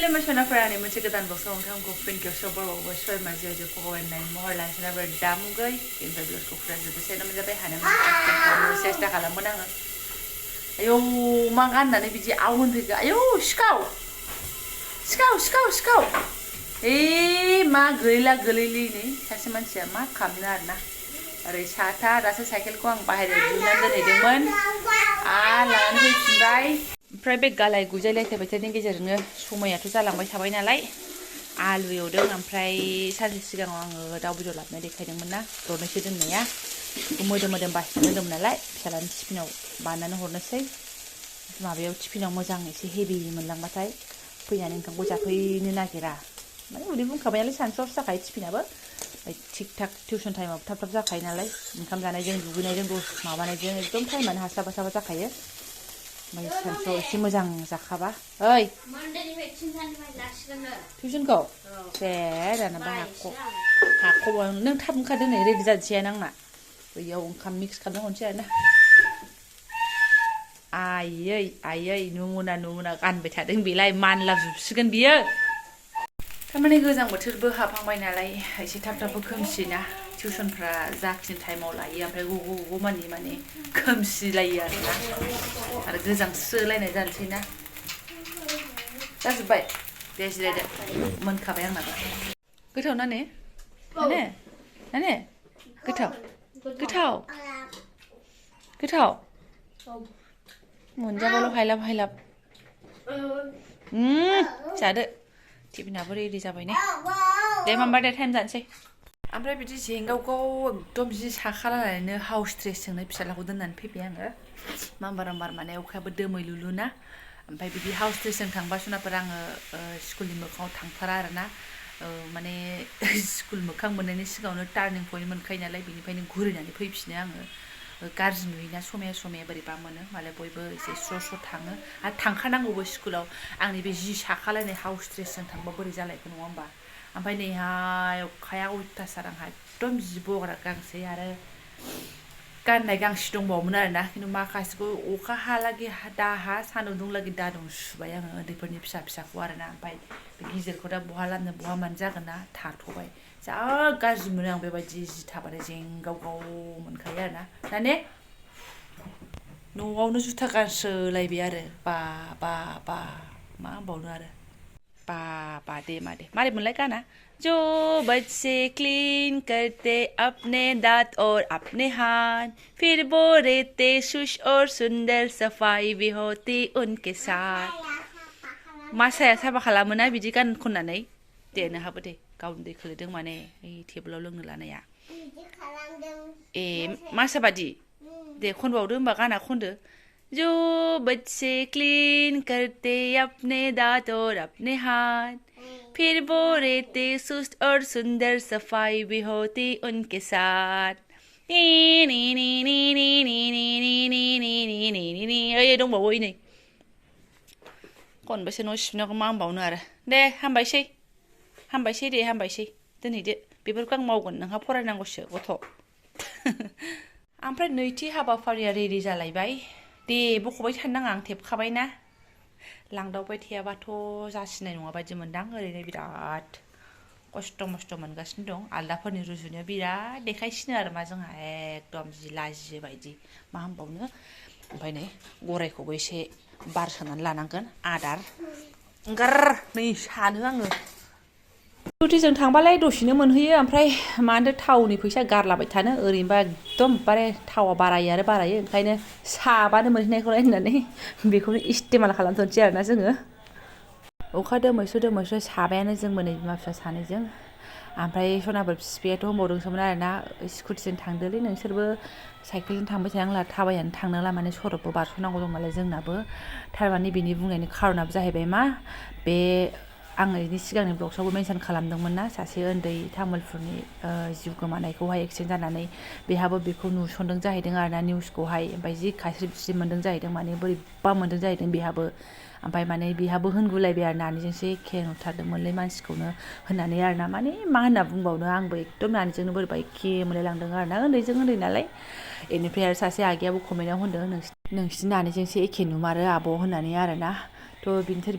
खुलुमबाय सनाफोरानि मोनसे गोदान बक्सआव नोंथांखौ फिन खेबसेयाव बर'आवबो सय माजे जो फगवाननाय महर लानसनाबो दामुगै इनफ्राय ब्लसखौ फुरा जोबोसे नाम जाबाय हानो सेस्था खालामगोन आङो आयौ मा गाननानै बिदि आवहोन फैखो आयौ सिखाव सिखाव सिखाव सिखाव मा गोलैलि नै सासे मानसिया मा खालामनो आरोना ओरै साथा दासो साइकेलखौ आं बाहेरायाव दिहुननानै दोनहैदोंमोन लानानै फैफिनबाय ओमफ्राय बे गालाय गुजाय लायथायनि गेजेरजोंनो समायाथ' जालांबाय थाबाय नालाय आलु एवदों ओमफ्राय सानसे सिगाङाव आङो दाउ बेदर लाबोनाय देखायदोंमोन ना दरनैसो दोननाया मोदोम बासिनानै दोनदोंमोन नालाय फिसालानि टिफिनाव बानायनानै हरनोसै माबायाव टिफिनाव मोजां एसे हेभि मोनलांबाथाय फैनानै ओंखामखौ जाफैनो नागिरा माने उदै बुंखाबाय नालाय सानसुआवसो जाखायो टिफिनाबो ओमफ्राय थिग थाक टिउसन टाइमाव थाब जाखायो नालाय ओंखाम जानायजों दुगैनायजों माबानायजों एकदम टाइमानो हास्लाबा जाखायो ओमफ्राय सानसुआव एसे मोजां जाखाबा ओइ टिउसनखौ दे दानाबा हाखौ नों थाब ओंखारदों नै रेडि जानोसैयानो आंना बैयाव ओंखाम मिक्स खालामना हरनोसै आरोना आयै नुमुना गानबाय थादों बेलाय मानलाजोबसिगोन बियो थारमाने गोजां बोथोरबो हाबहांबाय नालाय एसे थाब खोमसिना टिउसनफ्रा जाखिनि टाइमाव लायो ओमफ्राय गगौमानि माने खोमसिलायो आरो गोजांस्रोलायनाय जानोसै ना जाजोब्बाय दे जिरायदो मोनखाबाय आंनाबो गोथाव ना ने गोथाव मोनजाबाल' हायलाब जादो टिफिनाबो रेडि जाबाय ने दे होमबा दे टाइम जानोसै ओमफ्राय बिदि जेंगावगाव एकदम जि साखालायनानैनो हाउस ड्रेसजोंनो फिसालाखौ दोननानै फैबाय आङो मामबार माने अखायाबो दोमैलुलु ना ओमफ्राय बिदि हाउस ड्रेसजों थांबा सनाफोर आङो स्कुलनि मोखाङाव थांथारा आरोना माने स्कुल मोखां मोननायनि सिगाङावनो टार्निं पइन्ट मोनखायो नालाय बेनिफ्रायनो घुरिनानै फैफिनो आङो गाज्रि नुयोना समाया बोरैबा मोनो मालाय बयबो एसे स्र' थाङो आरो थांखानांगौबो स्कुलाव आंनि बे जि साखालायनाय हाउस ड्रेसजों थांबा बोरै जालायखो नङा होमबा ओमफ्राय नैहाय अखाया अयथासार आंहा एकदम जि बग्रा गांसे आरो गाननाय गांसे दंबावोमोन आरोना खिन्थु माखासेखौ अखा हालागै दाहा सान्दुं दुंलागै दादुं सुबाय आङो उन्दैफोरनि फिसाखौ आरोना ओमफ्राय बे गिदिरखौ दा बहा लामनो बहा मानो जागोन ना थाथ'बाय जा गाज्रि मोनो आं बेबायदि जि थाबाथाय जेंगावगाव मोनखायो आरोना दा ने न'आवनो जुथा गानस्रोलायबाय आरो बा मा होनबावनो आरो बा दे मारै मोनलाय गाना जो बच्चे क्लीन करते अपने दांत और अपने हाथ फिर वो रहते शुश और सुंदर सफाई भी होती उनके साथ मासाया साफा खालामोना बिदि गान खननानै दे नोंहाबो दे गावनो दै खोलैदों माने ओइ टेबोलाव लोंनो लानाया मासा बादि दे खनबावदो होमबा गाना खनदो जो बच्चे क्लीन करते अपने दांत और अपने हाथ फिर वो रहते सुस्त और सुंदर सफाई भी होती उनके साथ ओइ दंबावो नै खनबेसे न' सिबनांगौ मा होनबावनो आरो दे हामबायसै दोनहैदो बेफोरखौ आं मावगोन नोंहा फरायनांगौसो गथ' ओमफ्राय नैथि हाबाफारिया रेडि जालायबाय दे बख'बाय थानो नाङा आं थेबखाबायना लांदावबाय थायाबाथ' जासिनाय नङा बायदि मोनदां ओरैनो बिराद खस्थ' मस्थ' मोनगासिनो दं आलदाफोरनि रुजुनायाव बिराद देखायसिनो आरो मा जोंहा एकदम जि लाजियो बायदि मा होनबावनो ओमफ्राय नै गरायखौबो एसे बार सोनानै लानांगोन आदार नै सानो आङो स्कुटिजों थांबालाय दसेनो मोनहैयो ओमफ्राय मानोथो थावनि फैसा गारलाबाय थानो ओरैनोबा एकदम बारे थावा बारायो ओंखायनो साबानो मोनहैनायखौलाय होननानै बेखौनो इस्तेमाल खालामथ'नोसै आरोना जोङो अखा दोमैसु साबायानो जोंबो नै बिमा फिसा सानैजों ओमफ्राय सनाफोर बिफायाथ' होनबावदोंसोमोन आरोना स्कुटिजों थांदोलै नोंसोरबो साइकेलजों थांबाय थानांला थाबायनानै थांनांला माने सरबबो बारस'नांगौ दं नालाय जोंनाबो थारमाने बिनि बुंनायनि खारनाबो जाहैबाय मा बे आङो बेनि सिगांनि ब्लग्सआवबो मेनसन खालामदोंमोन ना सासे उन्दै तामुलपुरनि जिउ गोमानायखौहाय एक्सिडेन्ट जानानै बेहाबो बेखौ नुसनदों जाहैदों आरोना निउसखौहाय ओमफ्राय जि खास्रि मोन्दों जाहैदों माने बोरैबा मोन्दों जाहैदों बेहाबो ओमफ्राय माने बेहाबो होनगुलायबाय आरो नानिजोंसो एखे नुथारदोंमोनलै मानसिखौनो होननानै आरोना माने मा होनना बुंबावनो आंबो एकदम नानिजोंनो बोरैबा एखे मोनलायलांदों आरोना उन्दै नालाय बेनिफ्राय आरो सासे आगैयाबो कमेन्टआव होनदों नोंसिनि नानिजोंसो एखे नुमारो आब' होननानै आरोना थ' बिनिथार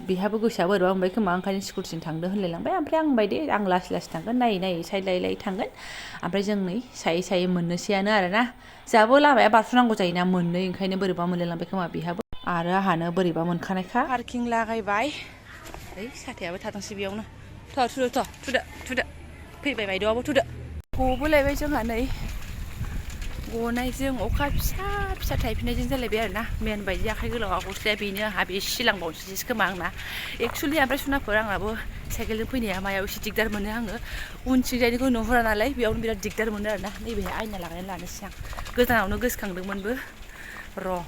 बिहाबो गोसोआ बोरैबा मोनबाय खोमा ओंखायनो स्कुलसिम थांदो होनलायलांबाय ओमफ्राय आं होनबाय दे आं लासै लासै थांगोन नायै साइड लायै थांगोन ओमफ्राय जों नै सायै मोननोसैयानो आरोना जोंहाबो लामाया बारस'नांगौ जायोना मोननै ओंखायनो बोरैबा मोनलायलांबाय खोमा बिहाबो आरो आहानो बोरैबा मोनखानायखा पार्किं लागायबाय ओइ साथायाबो थाथोंसै बेयावनो थुदो फैबाय बायद'आबो थुदो गबोलायबाय जोंहा नै गनायजों अखा फिसा थाइफिननायजों जालायबाय आरोना मेन बायदि आखाइ गोलावा गस्लाया बेनो आंहा बे सिलांबावनोसैसो खोमा आंना एक्सुवेलि ओमफ्राय सुनाफोर आंनाबो साइकेलजों फैनाया मायाव एसे दिगदार मोनो आङो उनथिंजायनिखौ नुहुरा नालाय बेयावनो बिराद दिगदार मोनो आरोना नैबेहाय आयना लागायनानै लानोसै आं गोजानावनो गोसोखांदोंमोनबो र'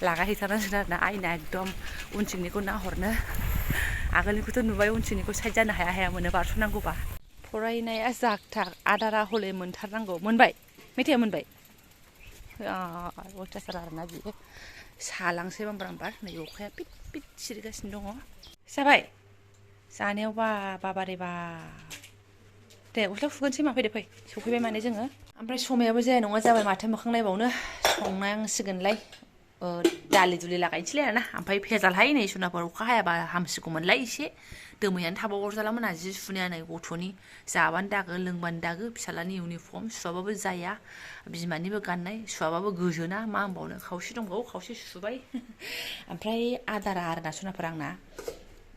लागायहैथारनांसिगोन आरोना आयना एकदम उनथिंनिखौ नाहरनो आगोलनिखौथ' नुबाय उनथिंनिखौ साइड जानो हाया मोनो बारस'नांगौबा फरायनाया जागथार आदारा हले मोनथारनांगौ मोनबाय मेथाइया मोनबाय अयथासार आरोना बियो सालांसै बाम्बार नै अखाया पिट सिरिगासिनो दङ जाबाय जानायाव बाबारे बा दे गस्ला खुगोनसै मा फैदो फै सफैबाय माने जोङो ओमफ्राय समायाबो जाया नङा जाबाय माथो मोखां नायबावनो संनांसिगोनलाय दालि दुलि लागायनोसैलाय आरोना ओमफ्राय भेजालहाय नै सुनाफोर अखा हायाबा हामसिगौमोनलाय एसे दोमैयानो थाबाव अरजालामोना जि सुनाया नै गथ'नि जाबानो दागो लोंबानो दागो फिसालानि इउनिफर्म सुवाबाबो जाया बिमानिबो गाननाय सुवाबाबो गोजोना मा होनबावनो खावसे दंबावो खावसे सुबाय ओमफ्राय आदारा आरोना सुनाफोर आंना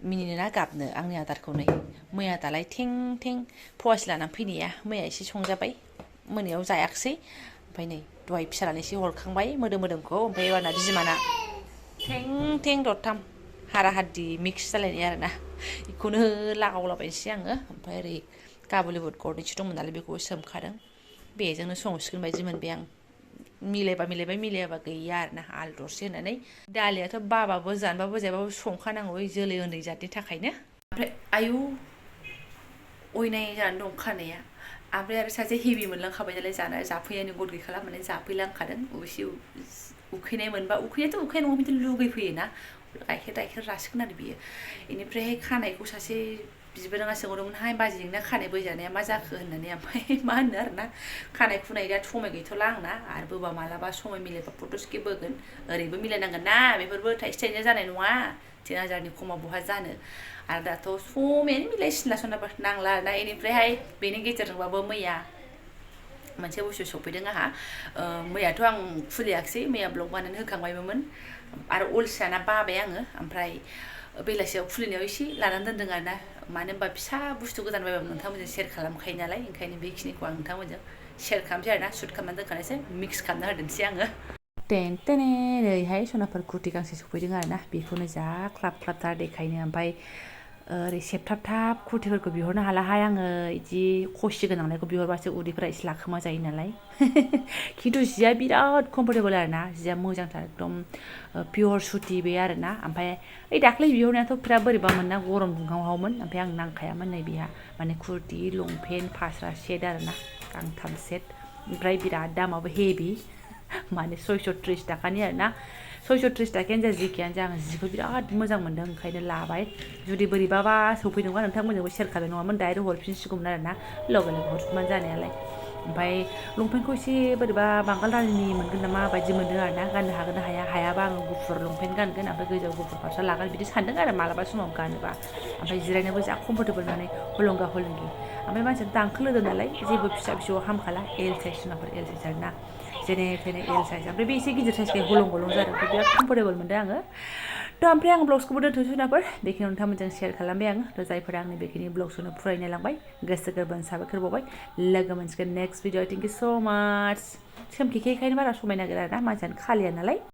मिनिनो ना गाबनो आंनि आदारखौ नै मैया दालाय थें फवासे लानानै फैनाया मैया एसे संजाबाय मोनायाव जायाखिसै ओमफ्राय नै दहाय फिसालानो एसे हरखांबाय मोदोमखौ ओमफ्राय एबारना बिमाना थें दरथाम हारा हाद्दि मिक्स जालायनाय आरोना बेखौनो लागावलाबायनोसै आङो ओमफ्राय ओरै काबुलि बुट गरनैसो दंमोन नालाय बेखौबो सोमखादों बेजोंनो संसिगोन बायदि मोनबाय आं मिलायबा मिलायबाय मिलायाबा गैया आरोना आलु दरसे होनानै दालियाथ' बाबाबो जानबाबो जायाबाबो संखानांगौ जोलै उन्दै जातनि थाखायनो ओमफ्राय आयु अयनाय जानानै दं खानाया ओमफ्राय आरो सासे हेभि मोनलांखाबाय नालाय जाफैयानो गद गैखाला माने जाफैलांखादों एसे उखैनाय मोनबा उखैनायाथ' उखैनाय नङा बिदिनो लुगैफैयोना गाइखेर रासिगोन आरो बियो बेनिफ्रायहाय खानायखौ सासे बिबोनाङा सोंहरदोंमोनहाय बाजै नोंना खानाय बोजानाया मा जाखो होननानै ओमफ्राय मा होनो आरोना खानाय खुनाय दा समाय गैथ'ला आंना आरो बोबा मालाबा समाय मिलायबा फट'स्केप बोगोन ओरैबो मिलायनांगोन ना बेफोरबो थाइसे थाइनै जानाय नङा 10,000नि खमाव बहा जानो आरो दाथ' समायानो मिलायसिनला सोरनाबा नांला आरोना बेनिफ्रायहाय बेनि गेजेरजोंबाबो मैया मोनसे बुस्थु सफैदों आंहा मैयाथ' आं खुलियाखिसै मैया ब्लग बानायनानै होखांबायमोन आरो अलसियाना बाबाय आङो ओमफ्राय बेलासियाव खुलिनायाव एसे लानानै दोनदों आरोना मानो होनबा फिसा बुस्थु गोदान बायबाबो नोंथांमोनजों शेयार खालामखायो नालाय ओंखायनो बेखिनिखौ आं नोंथांमोनजों शेयार खालामसै आरोना सुट खालामनानै दोनखानोसै मिक्स खालामना होदोंसै आङो नैहाय सनाफोर कुर्ति गांसे सफैदों आरोना बेखौनो जा ख्लाब देखायनो ओमफ्राय ओरै सेबथाब कुर्तिफोरखौ बिहरनो हालाहाय आङो बिदि खसि गोनांलायखौ बिहरबासो उदैफोरा एसे लाखोमा जायो नालाय खिन्थु जिया बिराद कमफर्टेबल आरोना जिया मोजांथार एकदम पियर सुति बे आरोना ओमफ्राय ओइ दाख्लै बिहरनायाथ' बिराद बोरैबा मोनना गरम दुंहावहावमोन ओमफ्राय आं नांखायामोन नै बेहा माने कुर्ति लंपेन्ट फास्रा सेट आरोना गांथाम सेट ओमफ्राय बिराद दामाबो हेभि माने 630 थाखानि आरोना 630 थाखायानो जा जिखियानो जा आं जिखौ बिराद मोजां मोन्दों ओंखायनो लाबाय जुदि बोरैबाबा सफैदोंबा नोंथांमोनजोंबो शेयार खालामनाय नङामोन डाइरेक्ट हरफिनसिगौमोन आरोना लगे हरफिनबानो जानायालाय ओमफ्राय लंपेन्टखौ एसे बोरैबा बांगाल रानिनि मोनगोन नामा बायदि मोन्दों आरोना गाननो हागोन ना हायाबा आङो गुफुर लंपेन्ट गानगोन ओमफ्राय गोजौआव गुफुर फास्रा लागोन बिदि सानदों आरो मालाबा समाव गानोबा ओमफ्राय जिरायनोबो जा कमफर्टेबल माने हलंगा हलंगि ओमफ्राय मानसिया दांखोल होदों नालाय जेबो फिसा हामखाला एल साइज सुनाफोर एल साइज आरोना जेने थेने एल साइज ओमफ्राय बे एसे गिदिर साइजखाय गलं जादों ओमफ्राय बिराद कमफर्टेबल मोनदों आङो थ' ओमफ्राय आं ब्लग्सखौबो दोनथ'नोसै सुनाफोर बेखिनियाव नोंथांमोनजों शेयार खालामबाय आङो थ' जायफोरा आंनि बेखिनि ब्लग्सखौनो फरायनाय लांबाय गोसो गोरबोनि साबायखर बावबाय लोगो मोनसिगोन नेक्स्ट भिडिअ थेंक इउ स' माच सोमखेखेखायनो बारा समाय नागिरा आरोना मानसियानो खालिया नालाय